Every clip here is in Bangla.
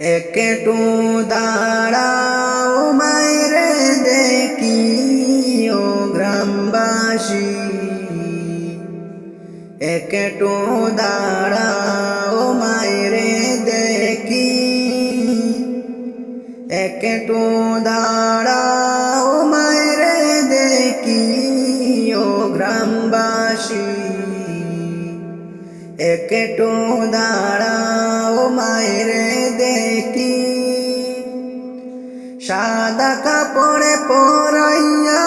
একটু দাঁড়াও মাইরে দেখি ও গ্রামবাসী, একটু দাঁড়াও মাইরে দেখি, একটু দাঁড়াও মাইরে দেখি ও গ্রামবাসী, একটু দাঁড়াও মাইরে দেখি। সাদা কাপড়ে পরাইয়া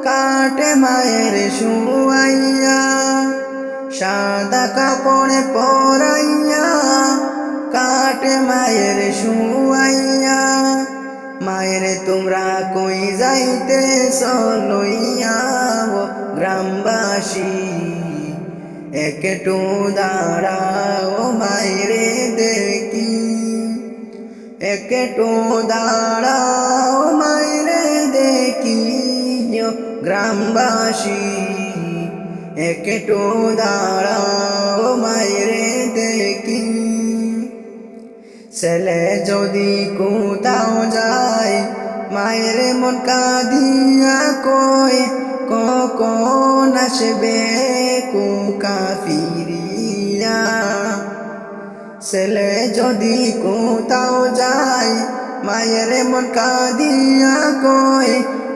কাটে মায়ের শুয়াইয়া, সাদা কাপড়ে পরাইয়া কাটে মায়ের শুয়াইয়া। মায়ের তোমরা কই যাইতেছ লইয়া ও গ্রামবাসী, একটু দাঁড়াও মাইরে দেখি, একটু দাঁড়াও মাইরে দেখি ও গ্রামবাসী, একটু দাঁড়াও মাইরে দেখি। ছেলে যদি কোথাও যায় মায়ের মন কাঁদিয়া কই, কখন আসবে কুকা ফিরিয়া। ছেলে যদি কোথাও যায় মায়ের মন কাঁদিয়া কই,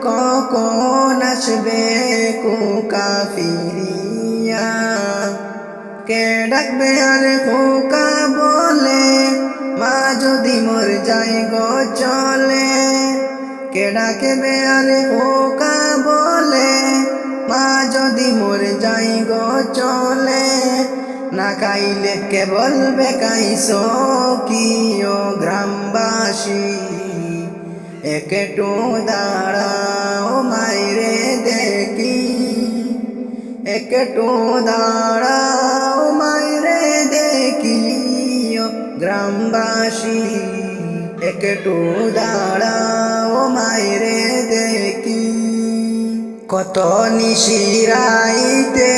কখন আসবে কুকা ফিরিয়া। কে ডাকবে আর খোকা বলে মা যদি মর যাই গো চলে, কে ডাকবে আর খোকা বলে মা যদি মর যাই গো চলে। না খাইলে কে বলবে খাইছো কি ও গ্রামবাসী, একটু দাঁড়াও মাইরে দেখি, একটু দাঁড়াও মাইরে দেখি ও গ্রামবাসী, একটু দাঁড়াও মাইরে দেখি। কত নিশিরাইতে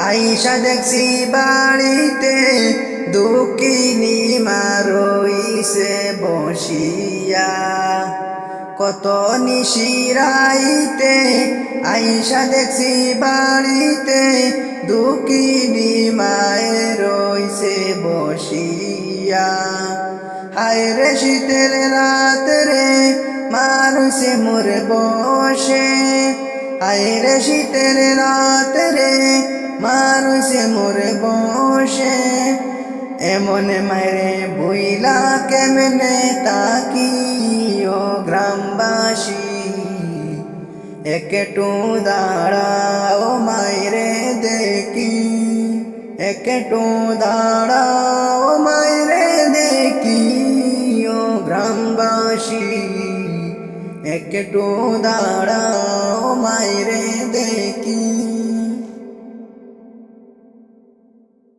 আইসা দেখছি বাড়িতে, দুঃখিনী মা রইছে বসিয়া। কত নিশিরাইতে আইসা দেখছি বাড়িতে, দুঃখিনী মায়ে রইছে বসিয়া। হায় রে শীতের রাত রে মা রইছে মোর বসে, হায় রে শীতের রাত রে মা রইছে মোর বসে। এমন মায়েরে বইলা কেমনে তাকি ও গ্রামবাসী, একটু দাঁড়াও মাইরে দেখি, একটু দাঁড়াও মাইরে দেখি ও গ্রামবাসী, একটু দাঁড়াও মাইরে দেখি।